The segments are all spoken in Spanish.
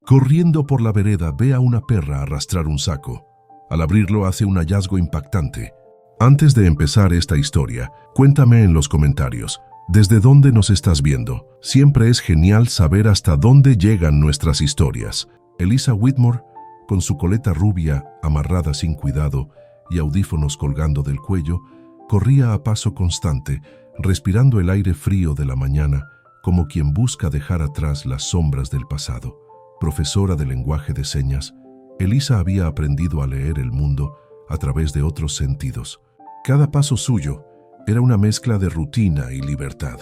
Corriendo por la vereda ve a una perra arrastrar un saco. Al abrirlo hace un hallazgo impactante. Antes de empezar esta historia, cuéntame en los comentarios, ¿desde dónde nos estás viendo? Siempre es genial saber hasta dónde llegan nuestras historias. Elisa Whitmore, con su coleta rubia amarrada sin cuidado y audífonos colgando del cuello, corría a paso constante, respirando el aire frío de la mañana, como quien busca dejar atrás las sombras del pasado. Profesora de lenguaje de señas, Elisa había aprendido a leer el mundo a través de otros sentidos. Cada paso suyo era una mezcla de rutina y libertad,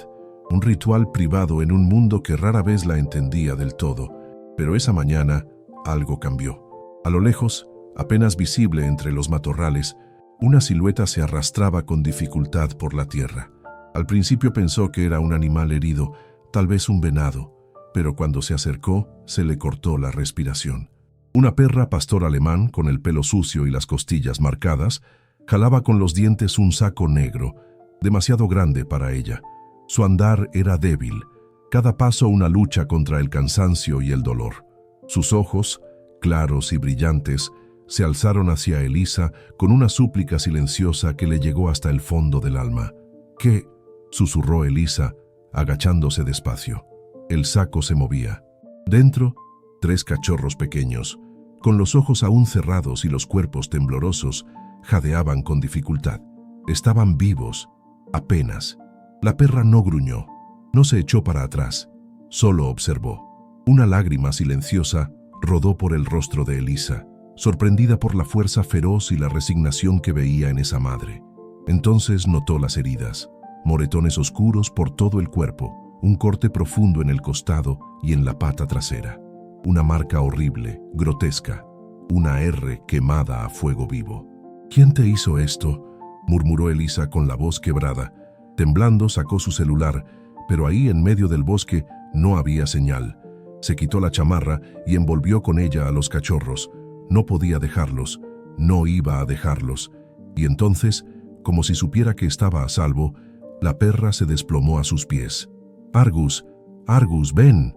un ritual privado en un mundo que rara vez la entendía del todo. Pero esa mañana algo cambió. A lo lejos, apenas visible entre los matorrales, una silueta se arrastraba con dificultad por la tierra. Al principio pensó que era un animal herido, tal vez un venado, pero cuando se acercó, se le cortó la respiración. Una perra pastor alemán, con el pelo sucio y las costillas marcadas, jalaba con los dientes un saco negro, demasiado grande para ella. Su andar era débil, cada paso una lucha contra el cansancio y el dolor. Sus ojos, claros y brillantes, se alzaron hacia Elisa con una súplica silenciosa que le llegó hasta el fondo del alma. «¿Qué?», susurró Elisa, agachándose despacio. El saco se movía. Dentro, 3 cachorros pequeños, con los ojos aún cerrados y los cuerpos temblorosos, jadeaban con dificultad. Estaban vivos, apenas. La perra no gruñó, no se echó para atrás, solo observó. Una lágrima silenciosa rodó por el rostro de Elisa, sorprendida por la fuerza feroz y la resignación que veía en esa madre. Entonces notó las heridas, moretones oscuros por todo el cuerpo, un corte profundo en el costado y en la pata trasera. Una marca horrible, grotesca, una R quemada a fuego vivo. «¿Quién te hizo esto?», murmuró Elisa con la voz quebrada. Temblando sacó su celular, pero ahí en medio del bosque no había señal. Se quitó la chamarra y envolvió con ella a los cachorros. No podía dejarlos, no iba a dejarlos. Y entonces, como si supiera que estaba a salvo, la perra se desplomó a sus pies. «Argus, Argus, ven».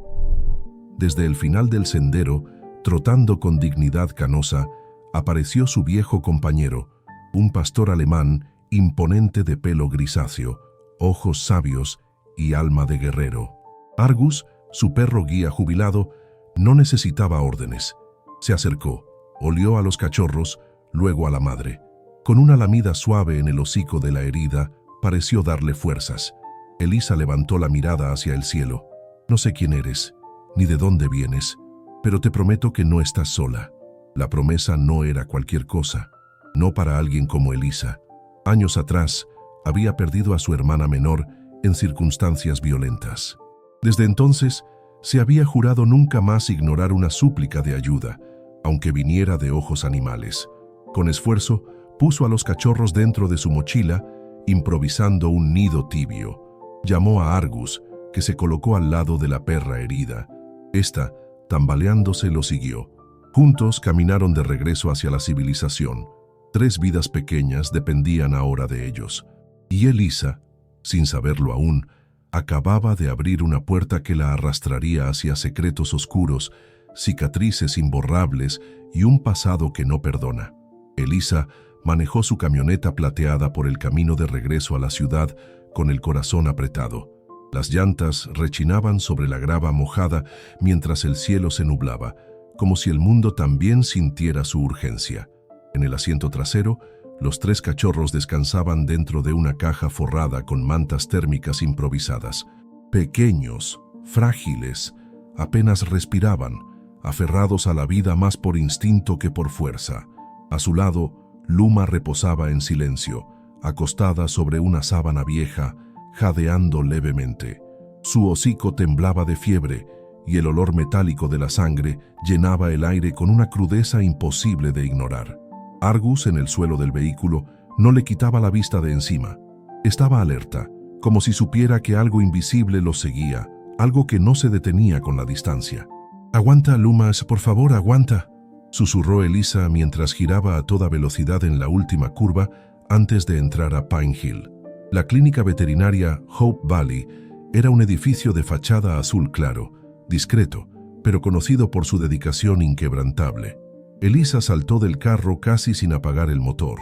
Desde el final del sendero, trotando con dignidad canosa, apareció su viejo compañero, un pastor alemán imponente de pelo grisáceo, ojos sabios y alma de guerrero. Argus, su perro guía jubilado, no necesitaba órdenes. Se acercó, olió a los cachorros, luego a la madre. Con una lamida suave en el hocico de la herida, pareció darle fuerzas. Elisa levantó la mirada hacia el cielo. «No sé quién eres, ni de dónde vienes, pero te prometo que no estás sola». La promesa no era cualquier cosa, no para alguien como Elisa. Años atrás, había perdido a su hermana menor en circunstancias violentas. Desde entonces, se había jurado nunca más ignorar una súplica de ayuda, aunque viniera de ojos animales. Con esfuerzo, puso a los cachorros dentro de su mochila, improvisando un nido tibio. Llamó a Argus, que se colocó al lado de la perra herida. Esta, tambaleándose, lo siguió. Juntos caminaron de regreso hacia la civilización. 3 vidas pequeñas dependían ahora de ellos. Y Elisa, sin saberlo aún, acababa de abrir una puerta que la arrastraría hacia secretos oscuros, cicatrices imborrables y un pasado que no perdona. Elisa manejó su camioneta plateada por el camino de regreso a la ciudad con el corazón apretado. Las llantas rechinaban sobre la grava mojada mientras el cielo se nublaba, como si el mundo también sintiera su urgencia. En el asiento trasero, los 3 cachorros descansaban dentro de una caja forrada con mantas térmicas improvisadas. Pequeños, frágiles, apenas respiraban, aferrados a la vida más por instinto que por fuerza. A su lado, Luma reposaba en silencio, acostada sobre una sábana vieja, jadeando levemente. Su hocico temblaba de fiebre y el olor metálico de la sangre llenaba el aire con una crudeza imposible de ignorar. Argus, en el suelo del vehículo, no le quitaba la vista de encima. Estaba alerta, como si supiera que algo invisible los seguía, algo que no se detenía con la distancia. «Aguanta, Lumas, por favor, aguanta», susurró Elisa mientras giraba a toda velocidad en la última curva antes de entrar a Pine Hill. La clínica veterinaria Hope Valley era un edificio de fachada azul claro, discreto, pero conocido por su dedicación inquebrantable. Elisa saltó del carro casi sin apagar el motor,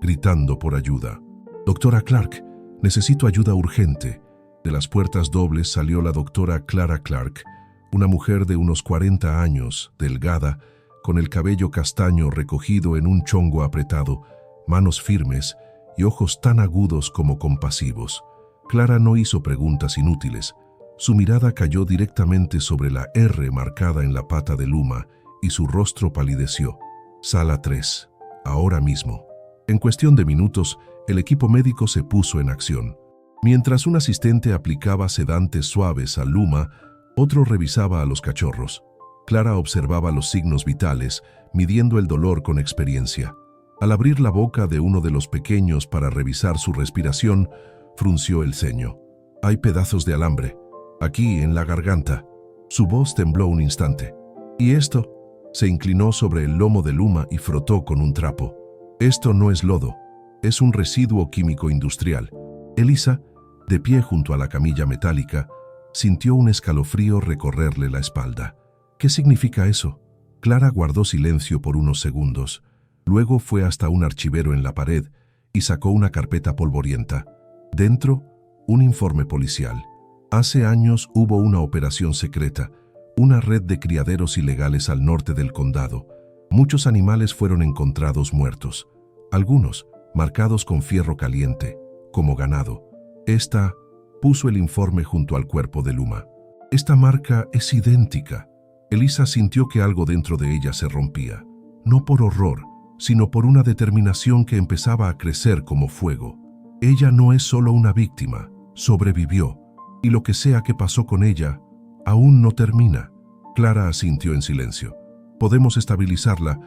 gritando por ayuda. «Doctora Clark, necesito ayuda urgente». De las puertas dobles salió la doctora Clara Clark, una mujer de unos 40 años, delgada, con el cabello castaño recogido en un chongo apretado, manos firmes y ojos tan agudos como compasivos. Clara no hizo preguntas inútiles. Su mirada cayó directamente sobre la R marcada en la pata de Luma y su rostro palideció. «Sala 3, ahora mismo». En cuestión de minutos, el equipo médico se puso en acción. Mientras un asistente aplicaba sedantes suaves a Luma, otro revisaba a los cachorros. Clara observaba los signos vitales, midiendo el dolor con experiencia. Al abrir la boca de uno de los pequeños para revisar su respiración, frunció el ceño. «Hay pedazos de alambre, aquí en la garganta». Su voz tembló un instante. «¿Y esto?». Se inclinó sobre el lomo de Luma y frotó con un trapo. «Esto no es lodo, es un residuo químico industrial». Elisa, de pie junto a la camilla metálica, sintió un escalofrío recorrerle la espalda. «¿Qué significa eso?». Clara guardó silencio por unos segundos. Luego fue hasta un archivero en la pared y sacó una carpeta polvorienta. Dentro, un informe policial. Hace años hubo una operación secreta, una red de criaderos ilegales al norte del condado. Muchos animales fueron encontrados muertos, algunos marcados con fierro caliente, como ganado. Esta puso el informe junto al cuerpo de Luma. «Esta marca es idéntica». Elisa sintió que algo dentro de ella se rompía, no por horror, sino por una determinación que empezaba a crecer como fuego. Ella no es solo una víctima, sobrevivió, y lo que sea que pasó con ella, aún no termina. Clara asintió en silencio. «Podemos estabilizarla.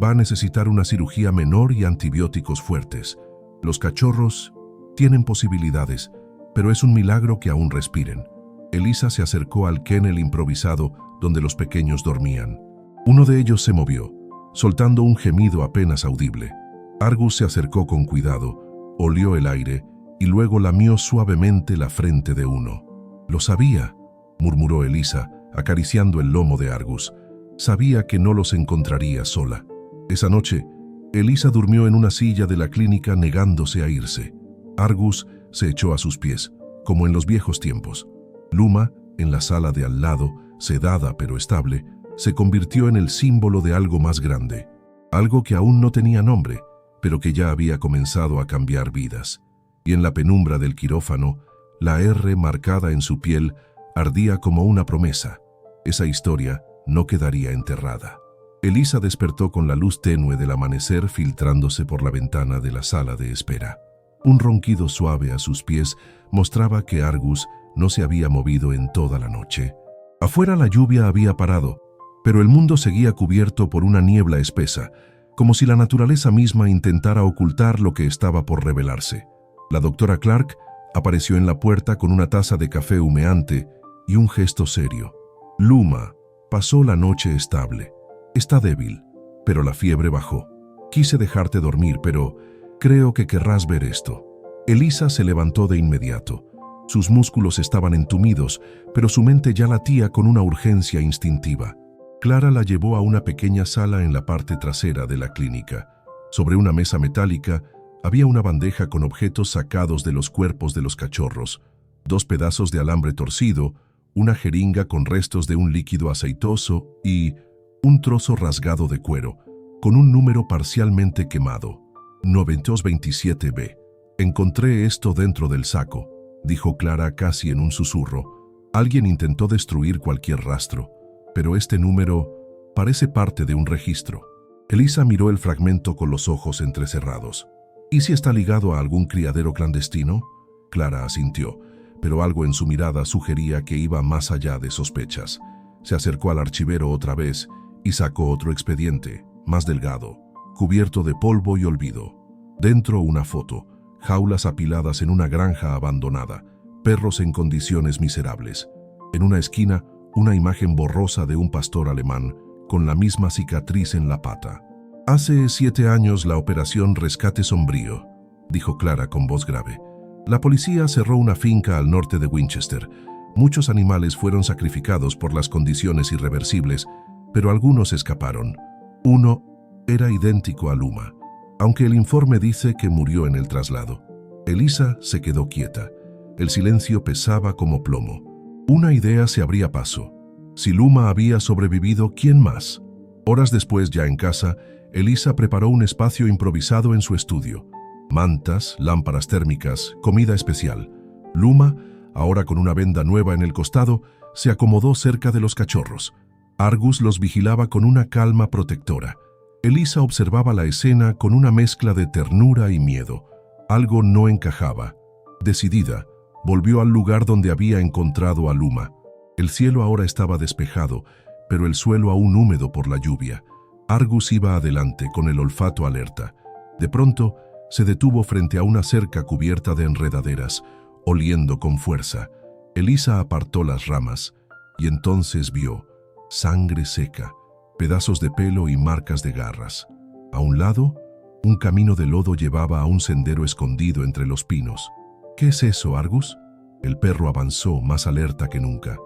Va a necesitar una cirugía menor y antibióticos fuertes. Los cachorros tienen posibilidades, pero es un milagro que aún respiren». Elisa se acercó al kennel improvisado donde los pequeños dormían. Uno de ellos se movió, soltando un gemido apenas audible. Argus se acercó con cuidado, olió el aire y luego lamió suavemente la frente de uno. «Lo sabía», murmuró Elisa, acariciando el lomo de Argus. Sabía que no los encontraría sola. Esa noche, Elisa durmió en una silla de la clínica negándose a irse. Argus se echó a sus pies, como en los viejos tiempos. Luma, en la sala de al lado, sedada pero estable, se convirtió en el símbolo de algo más grande, algo que aún no tenía nombre, pero que ya había comenzado a cambiar vidas. Y en la penumbra del quirófano, la R marcada en su piel ardía como una promesa. Esa historia no quedaría enterrada. Elisa despertó con la luz tenue del amanecer filtrándose por la ventana de la sala de espera. Un ronquido suave a sus pies mostraba que Argus no se había movido en toda la noche. Afuera la lluvia había parado, pero el mundo seguía cubierto por una niebla espesa, como si la naturaleza misma intentara ocultar lo que estaba por revelarse. La doctora Clark apareció en la puerta con una taza de café humeante y un gesto serio. «Luma, pasó la noche estable. Está débil, pero la fiebre bajó. Quise dejarte dormir, pero creo que querrás ver esto». Elisa se levantó de inmediato. Sus músculos estaban entumidos, pero su mente ya latía con una urgencia instintiva. Clara la llevó a una pequeña sala en la parte trasera de la clínica. Sobre una mesa metálica había una bandeja con objetos sacados de los cuerpos de los cachorros, 2 pedazos de alambre torcido, una jeringa con restos de un líquido aceitoso y un trozo rasgado de cuero, con un número parcialmente quemado, 927B. «Encontré esto dentro del saco», dijo Clara casi en un susurro. «Alguien intentó destruir cualquier rastro, pero este número parece parte de un registro». Elisa miró el fragmento con los ojos entrecerrados. «¿Y si está ligado a algún criadero clandestino?». Clara asintió, pero algo en su mirada sugería que iba más allá de sospechas. Se acercó al archivero otra vez y sacó otro expediente, más delgado, cubierto de polvo y olvido. Dentro una foto, jaulas apiladas en una granja abandonada, perros en condiciones miserables. En una esquina, una imagen borrosa de un pastor alemán, con la misma cicatriz en la pata. «Hace 7 años la operación Rescate Sombrío», dijo Clara con voz grave. «La policía cerró una finca al norte de Winchester. Muchos animales fueron sacrificados por las condiciones irreversibles, pero algunos escaparon. Uno era idéntico a Luma, aunque el informe dice que murió en el traslado. Elisa se quedó quieta. El silencio pesaba como plomo. Una idea se abría paso. Si Luma había sobrevivido, ¿quién más? Horas después, ya en casa, Elisa preparó un espacio improvisado en su estudio. Mantas, lámparas térmicas, comida especial. Luma, ahora con una venda nueva en el costado, se acomodó cerca de los cachorros. Argus los vigilaba con una calma protectora. Elisa observaba la escena con una mezcla de ternura y miedo. Algo no encajaba. Decidida, volvió al lugar donde había encontrado a Luma. El cielo ahora estaba despejado, pero el suelo aún húmedo por la lluvia. Argus iba adelante con el olfato alerta. De pronto, se detuvo frente a una cerca cubierta de enredaderas, oliendo con fuerza. Elisa apartó las ramas y entonces vio sangre seca, pedazos de pelo y marcas de garras. A un lado, un camino de lodo llevaba a un sendero escondido entre los pinos. ¿Qué es eso, Argus? El perro avanzó más alerta que nunca.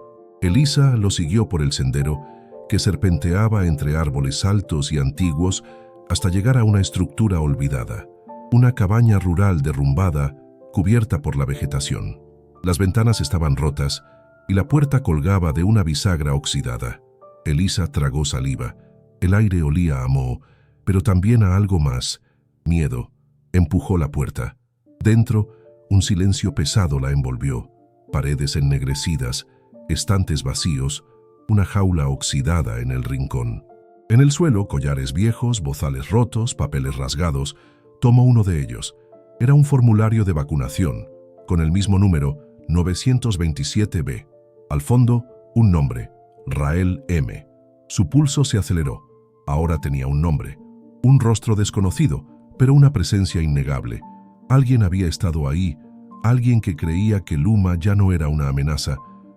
Elisa lo siguió por el sendero, que serpenteaba entre árboles altos y antiguos hasta llegar a una estructura olvidada. Una cabaña rural derrumbada, cubierta por la vegetación. Las ventanas estaban rotas y la puerta colgaba de una bisagra oxidada. Elisa tragó saliva. El aire olía a moho, pero también a algo más, miedo. Empujó la puerta. Dentro, un silencio pesado la envolvió. Paredes ennegrecidas, estantes vacíos, una jaula oxidada en el rincón. En el suelo, collares viejos, bozales rotos, papeles rasgados. Tomó uno de ellos. Era un formulario de vacunación, con el mismo número, 927B. Al fondo, un nombre, Rael M. Su pulso se aceleró. Ahora tenía un nombre, un rostro desconocido, pero una presencia innegable. Alguien había estado ahí, alguien que creía que Luma ya no era una amenaza,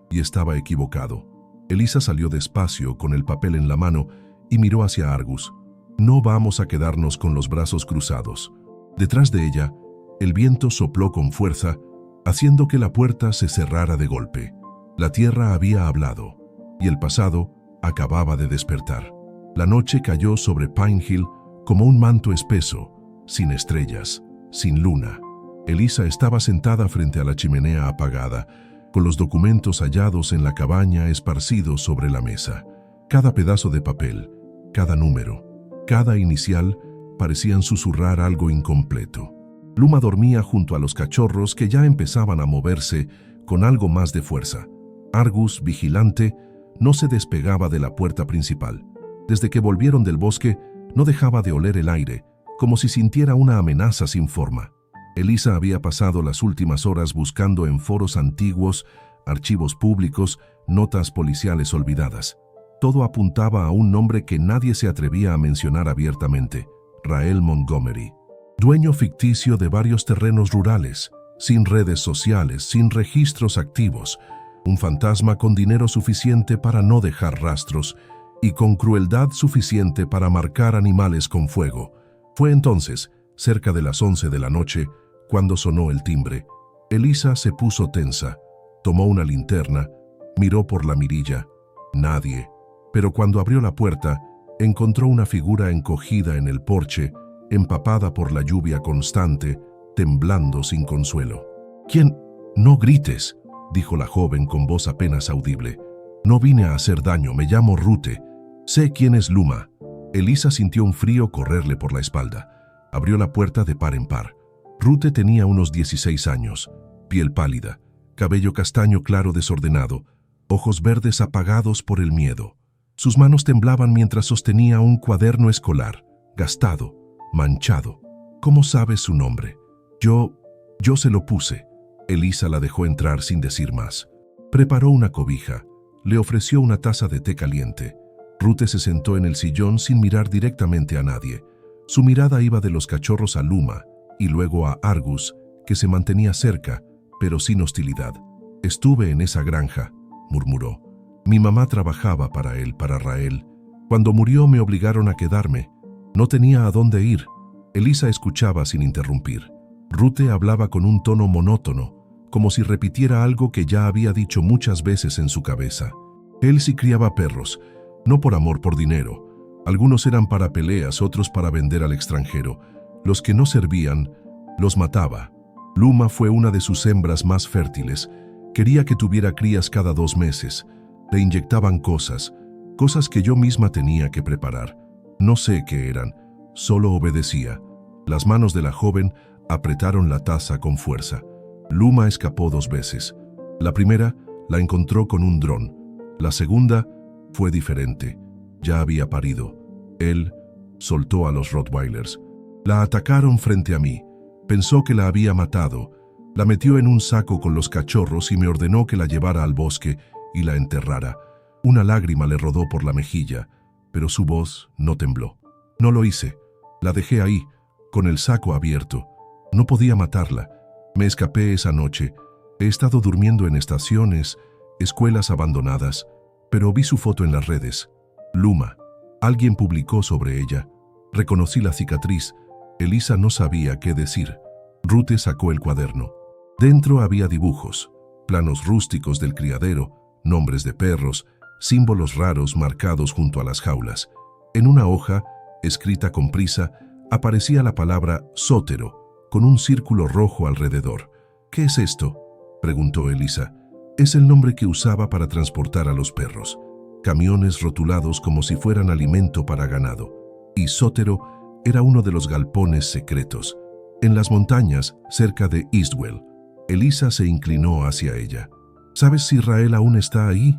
y estaba equivocado. Elisa salió despacio con el papel en la mano y miró hacia Argus. No vamos a quedarnos con los brazos cruzados. Detrás de ella, el viento sopló con fuerza, haciendo que la puerta se cerrara de golpe. La tierra había hablado, y el pasado acababa de despertar. La noche cayó sobre Pine Hill como un manto espeso, sin estrellas, sin luna. Elisa estaba sentada frente a la chimenea apagada, con los documentos hallados en la cabaña esparcidos sobre la mesa. Cada pedazo de papel, cada número, cada inicial parecían susurrar algo incompleto. Luma dormía junto a los cachorros que ya empezaban a moverse con algo más de fuerza. Argus, vigilante, no se despegaba de la puerta principal. Desde que volvieron del bosque, no dejaba de oler el aire, como si sintiera una amenaza sin forma. Elisa había pasado las últimas horas buscando en foros antiguos, archivos públicos, notas policiales olvidadas. Todo apuntaba a un nombre que nadie se atrevía a mencionar abiertamente: Rael Montgomery. Dueño ficticio de varios terrenos rurales, sin redes sociales, sin registros activos, un fantasma con dinero suficiente para no dejar rastros y con crueldad suficiente para marcar animales con fuego. Fue entonces, cerca de las 11 de la noche, cuando sonó el timbre. Elisa se puso tensa, tomó una linterna, miró por la mirilla. Nadie. Pero cuando abrió la puerta, encontró una figura encogida en el porche, empapada por la lluvia constante, temblando sin consuelo. «¿Quién? No grites», dijo la joven con voz apenas audible. «No vine a hacer daño, me llamo Rute. Sé quién es Luma». Elisa sintió un frío correrle por la espalda. Abrió la puerta de par en par. Rute tenía unos 16 años, piel pálida, cabello castaño claro desordenado, ojos verdes apagados por el miedo. Sus manos temblaban mientras sostenía un cuaderno escolar, gastado, manchado. «¿Cómo sabes su nombre?» Yo se lo puse». Elisa la dejó entrar sin decir más. Preparó una cobija, le ofreció una taza de té caliente. Rute se sentó en el sillón sin mirar directamente a nadie. Su mirada iba de los cachorros a Luma y luego a Argus, que se mantenía cerca, pero sin hostilidad. «Estuve en esa granja», murmuró. «Mi mamá trabajaba para él, para Rael. Cuando murió me obligaron a quedarme. No tenía a dónde ir». Elisa escuchaba sin interrumpir. Rute hablaba con un tono monótono, como si repitiera algo que ya había dicho muchas veces en su cabeza. Él sí criaba perros, no por amor, por dinero. Algunos eran para peleas, otros para vender al extranjero. Los que no servían, los mataba. Luma fue una de sus hembras más fértiles. Quería que tuviera crías cada 2 meses. Le inyectaban cosas que yo misma tenía que preparar. No sé qué eran, solo obedecía. Las manos de la joven apretaron la taza con fuerza. Luma escapó 2 veces. La primera la encontró con un dron. La segunda fue diferente. Ya había parido. Él soltó a los Rottweilers. La atacaron frente a mí. Pensó que la había matado. La metió en un saco con los cachorros y me ordenó que la llevara al bosque y la enterrara. Una lágrima le rodó por la mejilla, pero su voz no tembló. No lo hice. La dejé ahí, con el saco abierto. No podía matarla. Me escapé esa noche. He estado durmiendo en estaciones, escuelas abandonadas, pero vi su foto en las redes. Luma. Alguien publicó sobre ella. Reconocí la cicatriz. Elisa no sabía qué decir. Ruth sacó el cuaderno. Dentro había dibujos, planos rústicos del criadero, nombres de perros, símbolos raros marcados junto a las jaulas. En una hoja, escrita con prisa, aparecía la palabra sótero, con un círculo rojo alrededor. ¿Qué es esto?, preguntó Elisa. Es el nombre que usaba para transportar a los perros. Camiones rotulados como si fueran alimento para ganado. Y sótero era uno de los galpones secretos. En las montañas, cerca de Eastwell. Elisa se inclinó hacia ella. ¿Sabes si Rael aún está ahí?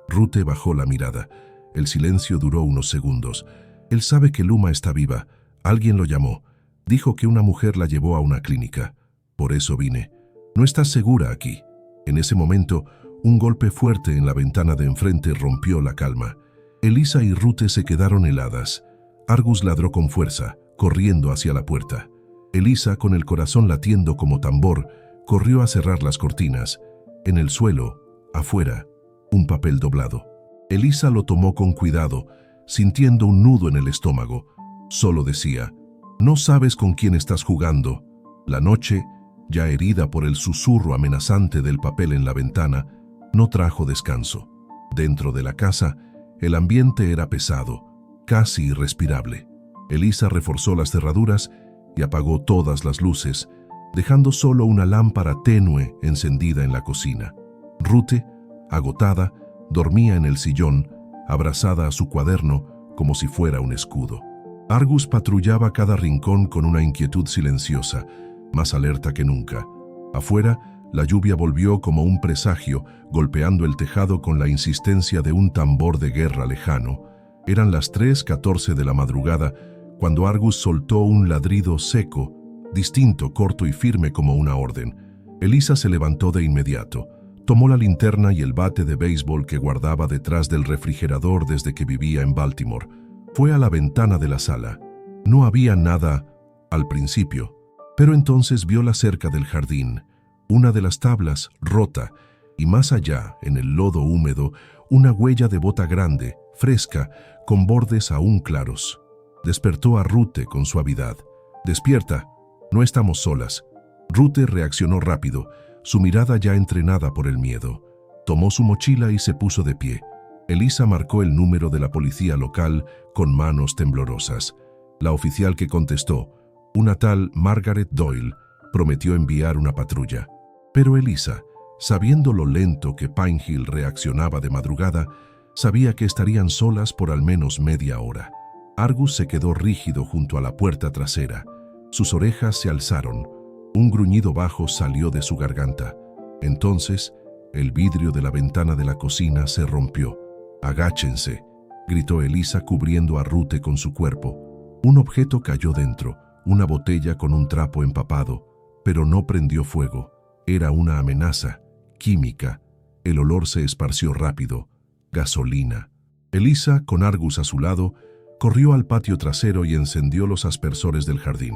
Ruth bajó la mirada. El silencio duró unos segundos. Él sabe que Luma está viva. Alguien lo llamó. Dijo que una mujer la llevó a una clínica. Por eso vine. No estás segura aquí. En ese momento, un golpe fuerte en la ventana de enfrente rompió la calma. Elisa y Ruth se quedaron heladas. Argus ladró con fuerza, corriendo hacia la puerta. Elisa, con el corazón latiendo como tambor, corrió a cerrar las cortinas. En el suelo, afuera, un papel doblado. Elisa lo tomó con cuidado, sintiendo un nudo en el estómago. Solo decía: «No sabes con quién estás jugando». La noche, ya herida por el susurro amenazante del papel en la ventana, no trajo descanso. Dentro de la casa, el ambiente era pesado, casi irrespirable. Elisa reforzó las cerraduras y apagó todas las luces, dejando solo una lámpara tenue encendida en la cocina. Ruth, agotada, dormía en el sillón, abrazada a su cuaderno como si fuera un escudo. Argus patrullaba cada rincón con una inquietud silenciosa, más alerta que nunca. Afuera, la lluvia volvió como un presagio, golpeando el tejado con la insistencia de un tambor de guerra lejano. Eran las 3:14 de la madrugada, cuando Argus soltó un ladrido seco, distinto, corto y firme como una orden. Elisa se levantó de inmediato. Tomó la linterna y el bate de béisbol que guardaba detrás del refrigerador desde que vivía en Baltimore. Fue a la ventana de la sala. No había nada al principio, pero entonces vio la cerca del jardín, una de las tablas rota, y más allá, en el lodo húmedo, una huella de bota grande, fresca, con bordes aún claros. Despertó a Ruth con suavidad. «Despierta, no estamos solas». Ruth reaccionó rápido, su mirada ya entrenada por el miedo. Tomó su mochila y se puso de pie. Elisa marcó el número de la policía local con manos temblorosas. La oficial que contestó, una tal Margaret Doyle, prometió enviar una patrulla. Pero Elisa, sabiendo lo lento que Pine Hill reaccionaba de madrugada, sabía que estarían solas por al menos media hora. Argus se quedó rígido junto a la puerta trasera. Sus orejas se alzaron. Un gruñido bajo salió de su garganta. Entonces, el vidrio de la ventana de la cocina se rompió. «Agáchense», gritó Elisa cubriendo a Ruth con su cuerpo. Un objeto cayó dentro, una botella con un trapo empapado, pero no prendió fuego. Era una amenaza, química. El olor se esparció rápido. Gasolina. Elisa, con Argus a su lado, corrió al patio trasero y encendió los aspersores del jardín.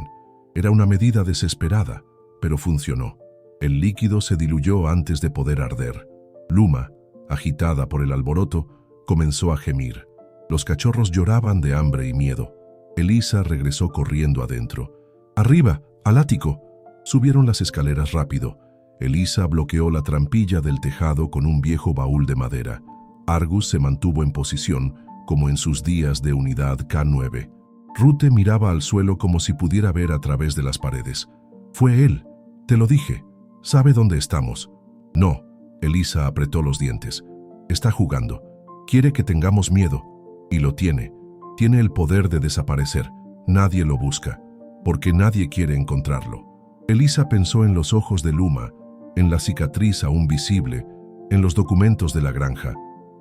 Era una medida desesperada, pero funcionó. El líquido se diluyó antes de poder arder. Luma, agitada por el alboroto, comenzó a gemir. Los cachorros lloraban de hambre y miedo. Elisa regresó corriendo adentro. «¡Arriba, al ático!». Subieron las escaleras rápido. Elisa bloqueó la trampilla del tejado con un viejo baúl de madera. Argus se mantuvo en posición, como en sus días de unidad K9. Ruth miraba al suelo como si pudiera ver a través de las paredes. «Fue él. Te lo dije. ¿Sabe dónde estamos?» «No». Elisa apretó los dientes. «Está jugando. Quiere que tengamos miedo. Y lo tiene. Tiene el poder de desaparecer. Nadie lo busca, porque nadie quiere encontrarlo». Elisa pensó en los ojos de Luma, en la cicatriz aún visible, en los documentos de la granja.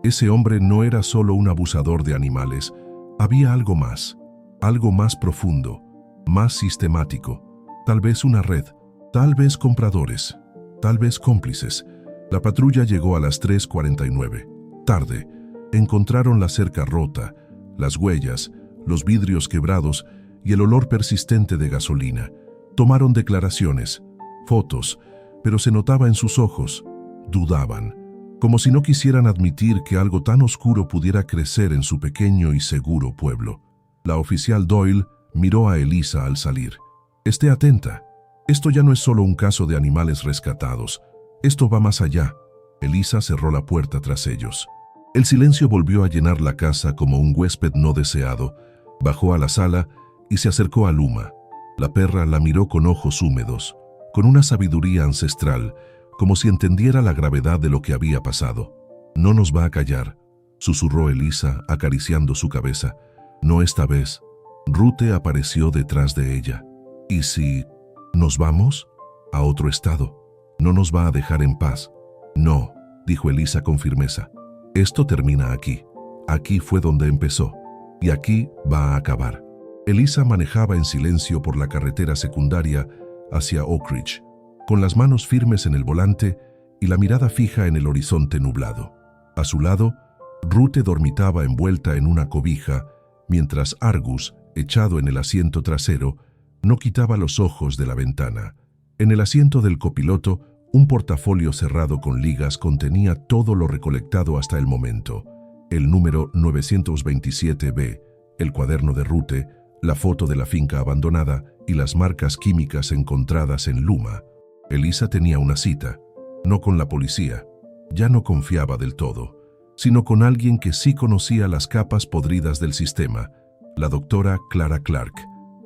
Ese hombre no era solo un abusador de animales. Había algo más profundo, más sistemático. Tal vez una red, tal vez compradores, tal vez cómplices. La patrulla llegó a las 3:49. Tarde. Encontraron la cerca rota, las huellas, los vidrios quebrados y el olor persistente de gasolina. Tomaron declaraciones, fotos, pero se notaba en sus ojos. Dudaban, como si no quisieran admitir que algo tan oscuro pudiera crecer en su pequeño y seguro pueblo. La oficial Doyle miró a Elisa al salir. «Esté atenta. Esto ya no es solo un caso de animales rescatados. Esto va más allá». Elisa cerró la puerta tras ellos. El silencio volvió a llenar la casa como un huésped no deseado. Bajó a la sala y se acercó a Luma. La perra la miró con ojos húmedos, con una sabiduría ancestral, como si entendiera la gravedad de lo que había pasado. «No nos va a callar», susurró Elisa, acariciando su cabeza. «No esta vez». Ruth apareció detrás de ella. «¿Y si nos vamos? A otro estado. No nos va a dejar en paz». «No», dijo Elisa con firmeza. «Esto termina aquí. Aquí fue donde empezó. Y aquí va a acabar». Elisa manejaba en silencio por la carretera secundaria hacia Oak Ridge, con las manos firmes en el volante y la mirada fija en el horizonte nublado. A su lado, Ruth dormitaba envuelta en una cobija, mientras Argus, echado en el asiento trasero, no quitaba los ojos de la ventana. En el asiento del copiloto, un portafolio cerrado con ligas contenía todo lo recolectado hasta el momento: el número 927B, el cuaderno de Ruth, la foto de la finca abandonada y las marcas químicas encontradas en Luma. Elisa tenía una cita, no con la policía. Ya no confiaba del todo, sino con alguien que sí conocía las capas podridas del sistema: la doctora Clara Clark,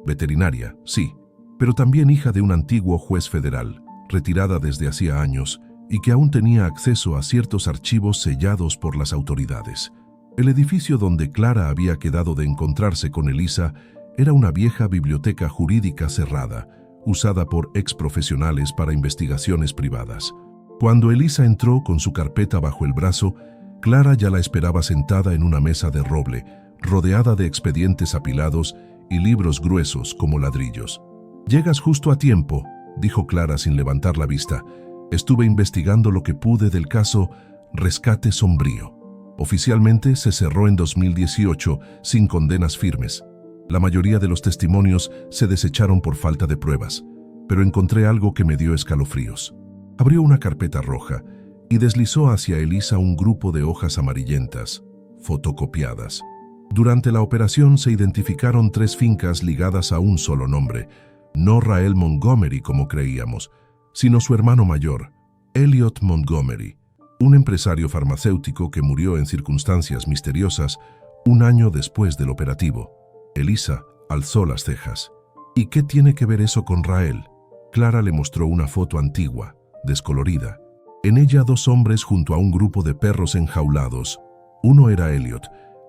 veterinaria, sí, pero también hija de un antiguo juez federal, retirada desde hacía años, y que aún tenía acceso a ciertos archivos sellados por las autoridades. El edificio donde Clara había quedado de encontrarse con Elisa era una vieja biblioteca jurídica cerrada, usada por exprofesionales para investigaciones privadas. Cuando Elisa entró con su carpeta bajo el brazo, Clara ya la esperaba sentada en una mesa de roble, rodeada de expedientes apilados y libros gruesos como ladrillos. «Llegas justo a tiempo», dijo Clara sin levantar la vista. «Estuve investigando lo que pude del caso Rescate Sombrío. Oficialmente se cerró en 2018 sin condenas firmes. La mayoría de los testimonios se desecharon por falta de pruebas, pero encontré algo que me dio escalofríos». Abrió una carpeta roja y deslizó hacia Elisa un grupo de hojas amarillentas, fotocopiadas. Durante la operación se identificaron 3 fincas ligadas a un solo nombre, no Rael Montgomery como creíamos, sino su hermano mayor, Elliot Montgomery, un empresario farmacéutico que murió en circunstancias misteriosas un año después del operativo. Elisa alzó las cejas. «¿Y qué tiene que ver eso con Rael?». Clara le mostró una foto antigua, descolorida. En ella 2 hombres junto a un grupo de perros enjaulados. Uno era Elliot,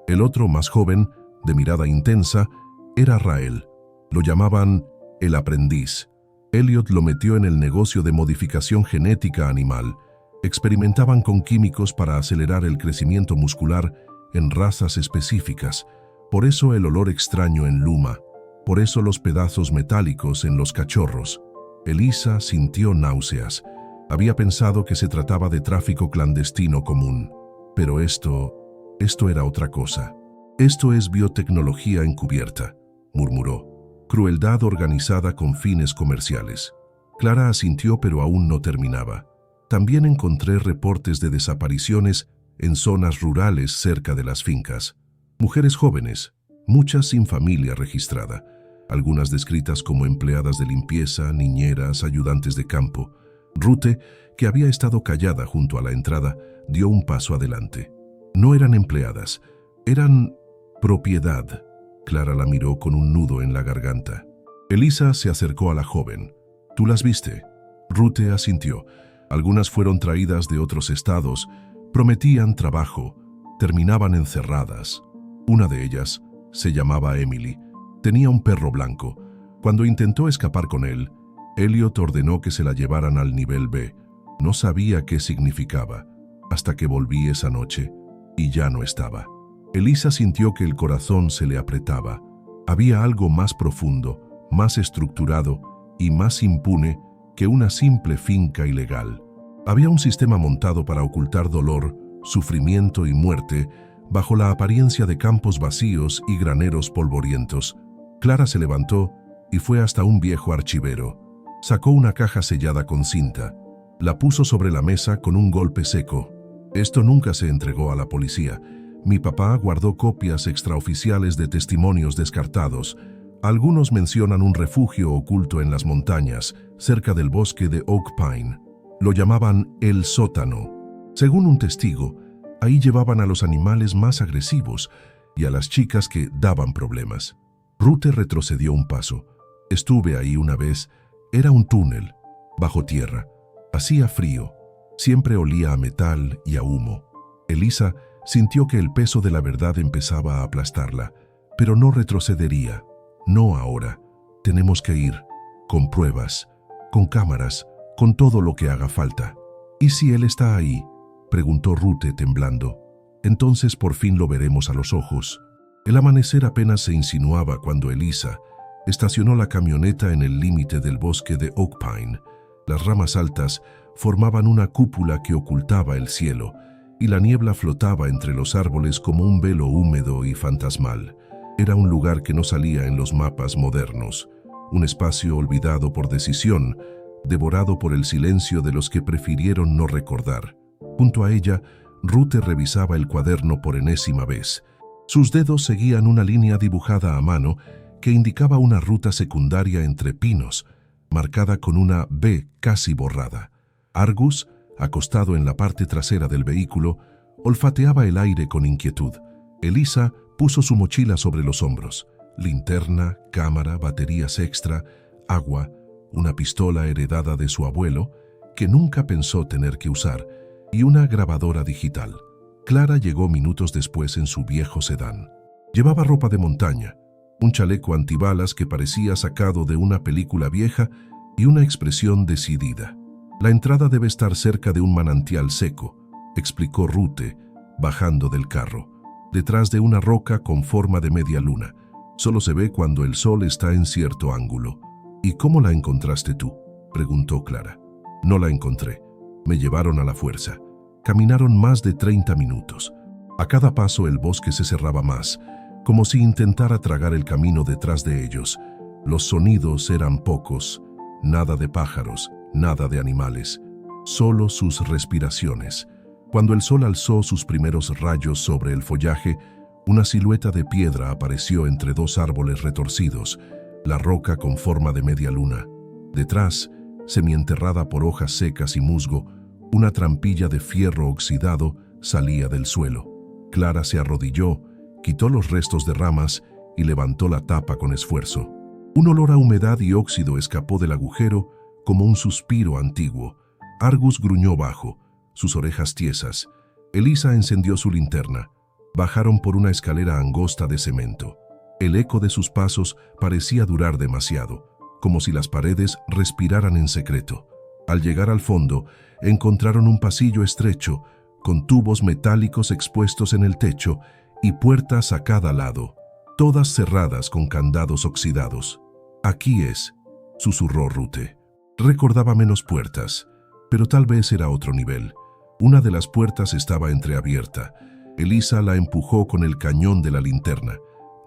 el otro, más joven, de mirada intensa, era Rael. Lo llamaban el aprendiz. Elliot lo metió en el negocio de modificación genética animal. Experimentaban con químicos para acelerar el crecimiento muscular en razas específicas. Por eso el olor extraño en Luma. Por eso los pedazos metálicos en los cachorros. Elisa sintió náuseas. Había pensado que se trataba de tráfico clandestino común. Pero esto era otra cosa. «Esto es biotecnología encubierta», murmuró. «Crueldad organizada con fines comerciales». Clara asintió, pero aún no terminaba. «También encontré reportes de desapariciones en zonas rurales cerca de las fincas. Mujeres jóvenes, muchas sin familia registrada, algunas descritas como empleadas de limpieza, niñeras, ayudantes de campo. Ruth, que había estado callada junto a la entrada, dio un paso adelante. No eran empleadas, eran propiedad. Clara la miró con un nudo en la garganta. Elisa se acercó a la joven. ¿Tú las viste? Ruth asintió. Algunas fueron traídas de otros estados, prometían trabajo, terminaban encerradas. Una de ellas se llamaba Emily. Tenía un perro blanco. Cuando intentó escapar con él, Elliot ordenó que se la llevaran al nivel B. No sabía qué significaba, hasta que volví esa noche, y ya no estaba. Elisa sintió que el corazón se le apretaba. Había algo más profundo, más estructurado y más impune que una simple finca ilegal. Había un sistema montado para ocultar dolor, sufrimiento y muerte bajo la apariencia de campos vacíos y graneros polvorientos. Clara se levantó y fue hasta un viejo archivero. Sacó una caja sellada con cinta. La puso sobre la mesa con un golpe seco. Esto nunca se entregó a la policía. Mi papá guardó copias extraoficiales de testimonios descartados. Algunos mencionan un refugio oculto en las montañas, cerca del bosque de Oak Pine. Lo llamaban el sótano. Según un testigo, ahí llevaban a los animales más agresivos y a las chicas que daban problemas. Ruth retrocedió un paso. Estuve ahí una vez. Era un túnel, bajo tierra. Hacía frío. Siempre olía a metal y a humo. Elisa sintió que el peso de la verdad empezaba a aplastarla, pero no retrocedería. No ahora. Tenemos que ir, con pruebas, con cámaras, con todo lo que haga falta. ¿Y si él está ahí?, preguntó Ruth temblando. Entonces por fin lo veremos a los ojos. El amanecer apenas se insinuaba cuando Elisa estacionó la camioneta en el límite del bosque de Oak Pine. Las ramas altas formaban una cúpula que ocultaba el cielo, y la niebla flotaba entre los árboles como un velo húmedo y fantasmal. Era un lugar que no salía en los mapas modernos, un espacio olvidado por decisión, devorado por el silencio de los que prefirieron no recordar. Junto a ella, Ruth revisaba el cuaderno por enésima vez. Sus dedos seguían una línea dibujada a mano que indicaba una ruta secundaria entre pinos, marcada con una B casi borrada. Argus, acostado en la parte trasera del vehículo, olfateaba el aire con inquietud. Elisa puso su mochila sobre los hombros. Linterna, cámara, baterías extra, agua, una pistola heredada de su abuelo, que nunca pensó tener que usar, y una grabadora digital. Clara llegó minutos después en su viejo sedán. Llevaba ropa de montaña, un chaleco antibalas que parecía sacado de una película vieja y una expresión decidida. La entrada debe estar cerca de un manantial seco, explicó Ruth, bajando del carro, detrás de una roca con forma de media luna. Solo se ve cuando el sol está en cierto ángulo. ¿Y cómo la encontraste tú?, preguntó Clara. No la encontré. Me llevaron a la fuerza. Caminaron más de 30 minutos. A cada paso el bosque se cerraba más, como si intentara tragar el camino detrás de ellos. Los sonidos eran pocos, nada de pájaros, nada de animales, solo sus respiraciones. Cuando el sol alzó sus primeros rayos sobre el follaje, una silueta de piedra apareció entre dos árboles retorcidos, la roca con forma de media luna. Detrás, semienterrada por hojas secas y musgo, una trampilla de fierro oxidado salía del suelo. Clara se arrodilló, quitó los restos de ramas y levantó la tapa con esfuerzo. Un olor a humedad y óxido escapó del agujero como un suspiro antiguo. Argus gruñó bajo, sus orejas tiesas. Elisa encendió su linterna. Bajaron por una escalera angosta de cemento. El eco de sus pasos parecía durar demasiado, como si las paredes respiraran en secreto. Al llegar al fondo, encontraron un pasillo estrecho, con tubos metálicos expuestos en el techo y puertas a cada lado, todas cerradas con candados oxidados. «Aquí es», susurró Ruth. Recordaba menos puertas, pero tal vez era otro nivel. Una de las puertas estaba entreabierta. Elisa la empujó con el cañón de la linterna.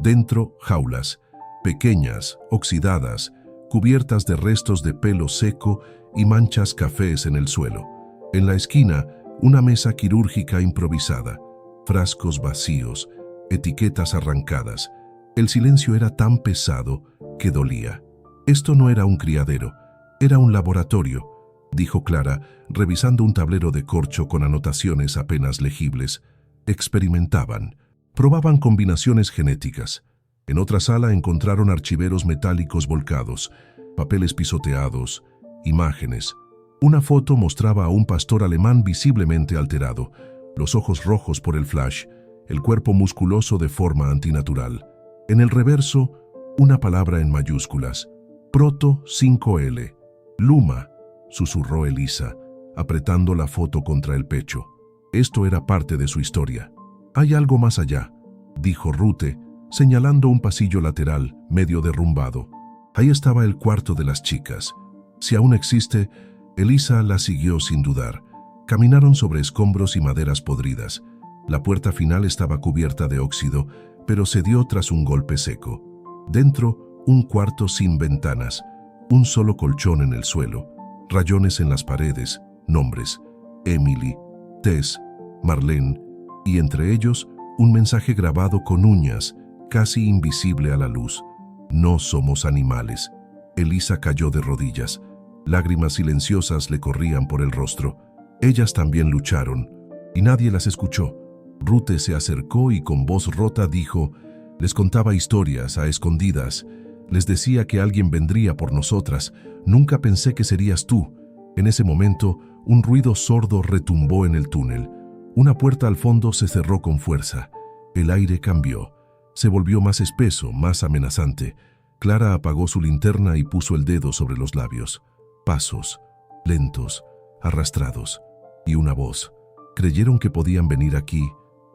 Dentro, jaulas, pequeñas, oxidadas, cubiertas de restos de pelo seco y manchas cafés en el suelo. En la esquina, una mesa quirúrgica improvisada, frascos vacíos, etiquetas arrancadas. El silencio era tan pesado que dolía. Esto no era un criadero, era un laboratorio. dijo Clara, revisando un tablero de corcho con anotaciones apenas legibles. Experimentaban. Probaban combinaciones genéticas. En otra sala encontraron archiveros metálicos volcados, papeles pisoteados, imágenes. Una foto mostraba a un pastor alemán visiblemente alterado, los ojos rojos por el flash, el cuerpo musculoso de forma antinatural. En el reverso, una palabra en mayúsculas. Proto 5L. Luma, susurró Elisa, apretando la foto contra el pecho. Esto era parte de su historia. Hay algo más allá, dijo Ruth, señalando un pasillo lateral, medio derrumbado. Ahí estaba el cuarto de las chicas. Si aún existe, Elisa la siguió sin dudar. Caminaron sobre escombros y maderas podridas. La puerta final estaba cubierta de óxido, pero cedió tras un golpe seco. Dentro, un cuarto sin ventanas, un solo colchón en el suelo, rayones en las paredes, nombres: Emily, Tess, Marlene, y entre ellos, un mensaje grabado con uñas, casi invisible a la luz. No somos animales. Elisa cayó de rodillas. Lágrimas silenciosas le corrían por el rostro. Ellas también lucharon, y nadie las escuchó. Ruth se acercó y con voz rota dijo: les contaba historias a escondidas. Les decía que alguien vendría por nosotras. Nunca pensé que serías tú. En ese momento, un ruido sordo retumbó en el túnel. Una puerta al fondo se cerró con fuerza. El aire cambió. Se volvió más espeso, más amenazante. Clara apagó su linterna y puso el dedo sobre los labios. Pasos, lentos, arrastrados, y una voz. Creyeron que podían venir aquí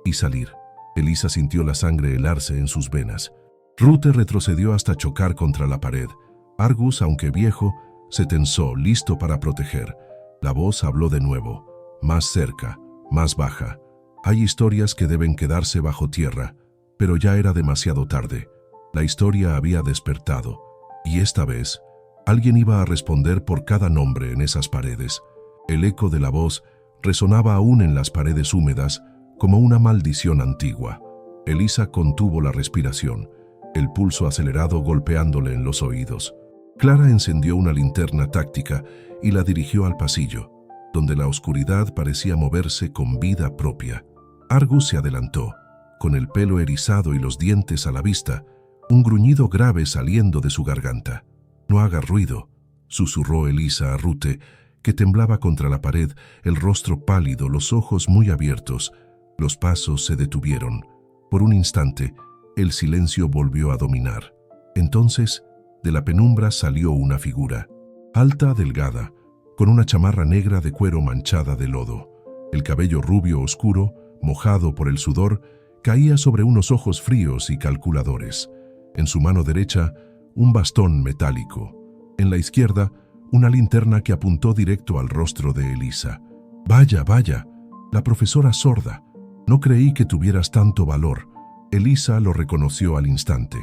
y salir. Elisa sintió la sangre helarse en sus venas. Ruth retrocedió hasta chocar contra la pared. Argus, aunque viejo, se tensó, listo para proteger. La voz habló de nuevo, más cerca, más baja. Hay historias que deben quedarse bajo tierra, pero ya era demasiado tarde. La historia había despertado, y esta vez, alguien iba a responder por cada nombre en esas paredes. El eco de la voz resonaba aún en las paredes húmedas, como una maldición antigua. Elisa contuvo la respiración, el pulso acelerado golpeándole en los oídos. Clara encendió una linterna táctica y la dirigió al pasillo, donde la oscuridad parecía moverse con vida propia. Argus se adelantó, con el pelo erizado y los dientes a la vista, un gruñido grave saliendo de su garganta. «No haga ruido», susurró Elisa a Ruth, que temblaba contra la pared, el rostro pálido, los ojos muy abiertos. Los pasos se detuvieron. Por un instante, el silencio volvió a dominar. Entonces, de la penumbra salió una figura, alta, delgada, con una chamarra negra de cuero manchada de lodo. El cabello rubio oscuro, mojado por el sudor, caía sobre unos ojos fríos y calculadores. En su mano derecha, un bastón metálico. En la izquierda, una linterna que apuntó directo al rostro de Elisa. «Vaya, vaya, la profesora sorda. No creí que tuvieras tanto valor». Elisa lo reconoció al instante.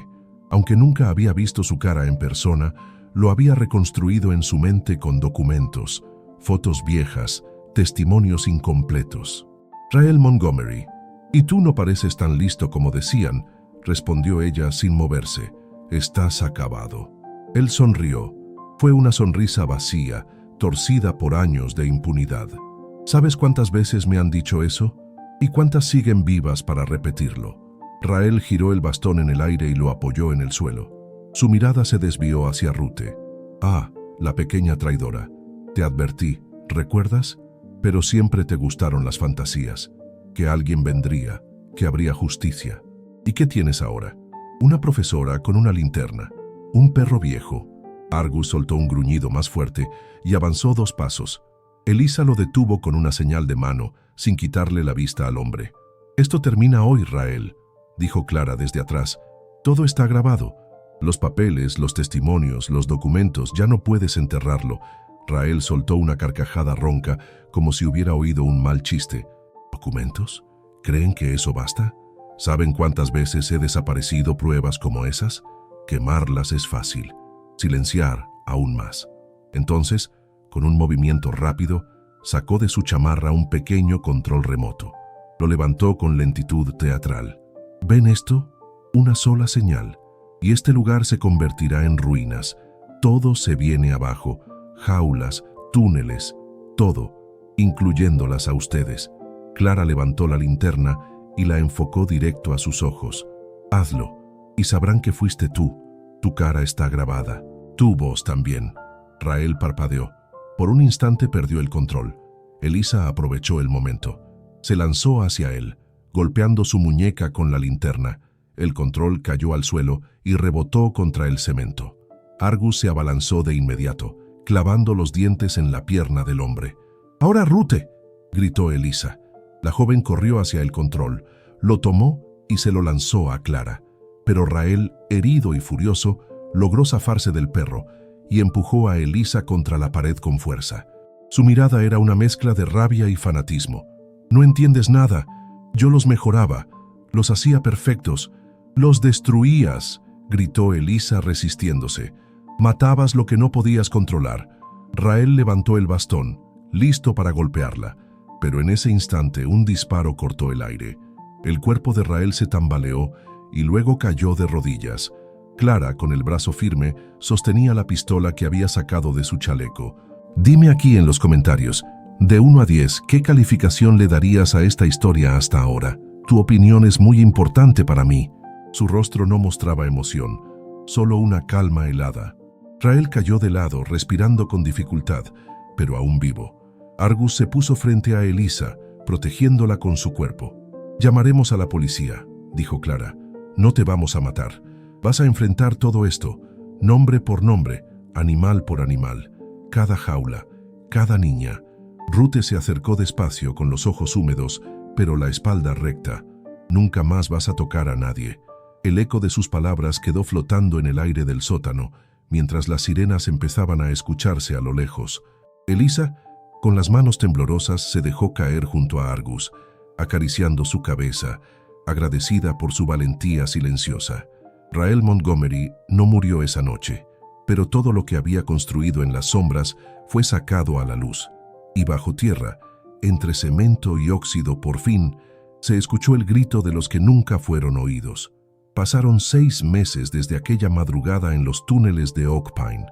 Aunque nunca había visto su cara en persona, lo había reconstruido en su mente con documentos, fotos viejas, testimonios incompletos. «Rael Montgomery, y tú no pareces tan listo como decían», respondió ella sin moverse. «Estás acabado». Él sonrió. Fue una sonrisa vacía, torcida por años de impunidad. «¿Sabes cuántas veces me han dicho eso? ¿Y cuántas siguen vivas para repetirlo?». Rael giró el bastón en el aire y lo apoyó en el suelo. Su mirada se desvió hacia Ruth. «Ah, la pequeña traidora. Te advertí, ¿recuerdas? Pero siempre te gustaron las fantasías. Que alguien vendría, que habría justicia. ¿Y qué tienes ahora? Una profesora con una linterna. Un perro viejo». Argus soltó un gruñido más fuerte y avanzó 2 pasos. Elisa lo detuvo con una señal de mano, sin quitarle la vista al hombre. «Esto termina hoy, Rael», dijo Clara desde atrás. «Todo está grabado. Los papeles, los testimonios, los documentos, ya no puedes enterrarlo». Rael soltó una carcajada ronca, como si hubiera oído un mal chiste. «¿Documentos? ¿Creen que eso basta? ¿Saben cuántas veces he desaparecido pruebas como esas? Quemarlas es fácil. Silenciar aún más». Entonces, con un movimiento rápido, sacó de su chamarra un pequeño control remoto. Lo levantó con lentitud teatral. «¿Ven esto? Una sola señal, y este lugar se convertirá en ruinas. Todo se viene abajo. Jaulas, túneles, todo, incluyéndolas a ustedes. Clara levantó la linterna y la enfocó directo a sus ojos. Hazlo, y sabrán que fuiste tú. Tu cara está grabada. Tu voz también. Rael parpadeó. Por un instante perdió el control. Elisa aprovechó el momento. Se lanzó hacia él, golpeando su muñeca con la linterna. El control cayó al suelo y rebotó contra el cemento. Argus se abalanzó de inmediato, clavando los dientes en la pierna del hombre. «¡Ahora, Rute!», gritó Elisa. La joven corrió hacia el control, lo tomó y se lo lanzó a Clara. Pero Rael, herido y furioso, logró zafarse del perro y empujó a Elisa contra la pared con fuerza. Su mirada era una mezcla de rabia y fanatismo. «No entiendes nada. Yo los mejoraba. Los hacía perfectos. Los destruías», gritó Elisa resistiéndose. «Matabas lo que no podías controlar». Rael levantó el bastón, listo para golpearla, pero en ese instante un disparo cortó el aire. El cuerpo de Rael se tambaleó y luego cayó de rodillas. Clara, con el brazo firme, sostenía la pistola que había sacado de su chaleco. Dime aquí en los comentarios, de 1 a 10, ¿qué calificación le darías a esta historia hasta ahora? Tu opinión es muy importante para mí. Su rostro no mostraba emoción, solo una calma helada. Rael cayó de lado, respirando con dificultad, pero aún vivo. Argus se puso frente a Elisa, protegiéndola con su cuerpo. «Llamaremos a la policía», dijo Clara. «No te vamos a matar. Vas a enfrentar todo esto, nombre por nombre, animal por animal, cada jaula, cada niña». Rute se acercó despacio con los ojos húmedos, pero la espalda recta. «Nunca más vas a tocar a nadie». El eco de sus palabras quedó flotando en el aire del sótano, mientras las sirenas empezaban a escucharse a lo lejos. Elisa, con las manos temblorosas, se dejó caer junto a Argus, acariciando su cabeza, agradecida por su valentía silenciosa. Rael Montgomery no murió esa noche, pero todo lo que había construido en las sombras fue sacado a la luz. Y bajo tierra, entre cemento y óxido, por fin, se escuchó el grito de los que nunca fueron oídos. Pasaron 6 meses desde aquella madrugada en los túneles de Oak Pine.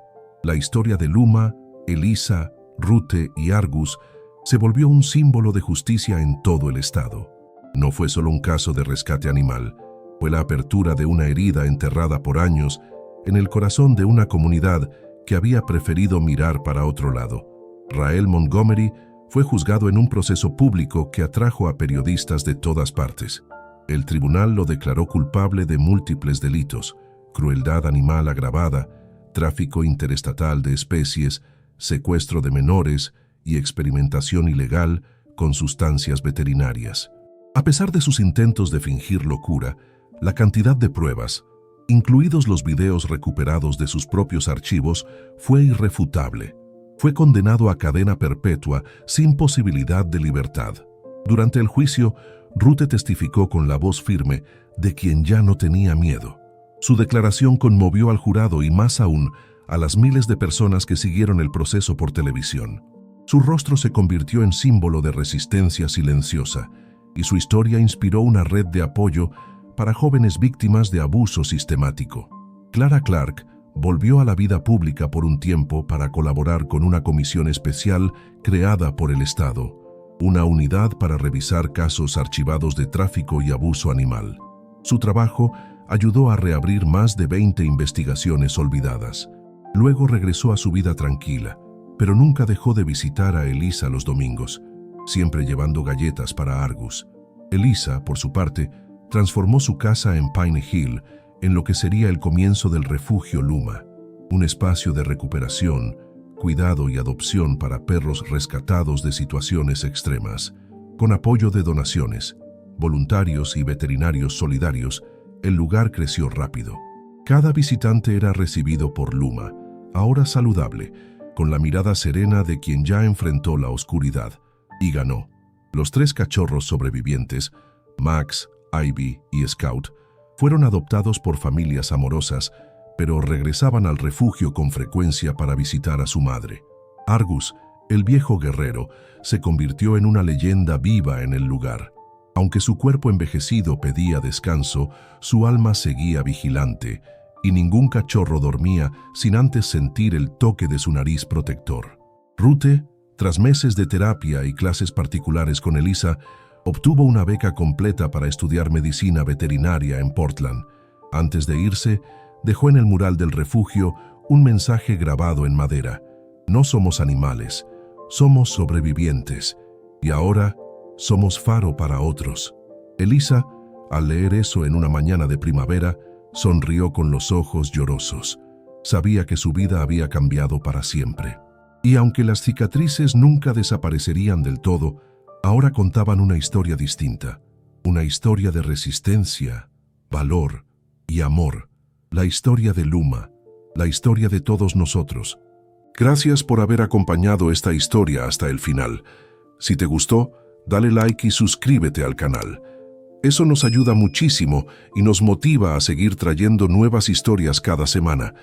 La historia de Luma, Elisa, Rute y Argus se volvió un símbolo de justicia en todo el estado. No fue solo un caso de rescate animal, fue la apertura de una herida enterrada por años en el corazón de una comunidad que había preferido mirar para otro lado. Rael Montgomery fue juzgado en un proceso público que atrajo a periodistas de todas partes. El tribunal lo declaró culpable de múltiples delitos: crueldad animal agravada, tráfico interestatal de especies, secuestro de menores y experimentación ilegal con sustancias veterinarias. A pesar de sus intentos de fingir locura, la cantidad de pruebas, incluidos los videos recuperados de sus propios archivos, fue irrefutable. Fue condenado a cadena perpetua sin posibilidad de libertad. Durante el juicio, Rute testificó con la voz firme de quien ya no tenía miedo. Su declaración conmovió al jurado y más aún a las miles de personas que siguieron el proceso por televisión. Su rostro se convirtió en símbolo de resistencia silenciosa y su historia inspiró una red de apoyo para jóvenes víctimas de abuso sistemático. Clara Clark volvió a la vida pública por un tiempo para colaborar con una comisión especial creada por el Estado, una unidad para revisar casos archivados de tráfico y abuso animal. Su trabajo ayudó a reabrir más de 20 investigaciones olvidadas. Luego regresó a su vida tranquila, pero nunca dejó de visitar a Elisa los domingos, siempre llevando galletas para Argus. Elisa, por su parte, transformó su casa en Pine Hill en lo que sería el comienzo del refugio Luma, un espacio de recuperación, cuidado y adopción para perros rescatados de situaciones extremas. Con apoyo de donaciones, voluntarios y veterinarios solidarios, el lugar creció rápido. Cada visitante era recibido por Luma, ahora saludable, con la mirada serena de quien ya enfrentó la oscuridad, y ganó. Los 3 cachorros sobrevivientes, Max, Ivy y Scout, fueron adoptados por familias amorosas, pero regresaban al refugio con frecuencia para visitar a su madre. Argus, el viejo guerrero, se convirtió en una leyenda viva en el lugar. Aunque su cuerpo envejecido pedía descanso, su alma seguía vigilante, y ningún cachorro dormía sin antes sentir el toque de su nariz protector. Rute, tras meses de terapia y clases particulares con Elisa, obtuvo una beca completa para estudiar medicina veterinaria en Portland. Antes de irse, dejó en el mural del refugio un mensaje grabado en madera. No somos animales, somos sobrevivientes, y ahora somos faro para otros. Elisa, al leer eso en una mañana de primavera, sonrió con los ojos llorosos. Sabía que su vida había cambiado para siempre. Y aunque las cicatrices nunca desaparecerían del todo, ahora contaban una historia distinta. Una historia de resistencia, valor y amor. La historia de Luma, la historia de todos nosotros. Gracias por haber acompañado esta historia hasta el final. Si te gustó, dale like y suscríbete al canal. Eso nos ayuda muchísimo y nos motiva a seguir trayendo nuevas historias cada semana.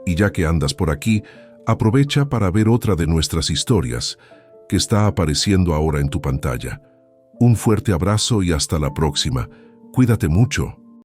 Y ya que andas por aquí, aprovecha para ver otra de nuestras historias, que está apareciendo ahora en tu pantalla. Un fuerte abrazo y hasta la próxima. Cuídate mucho.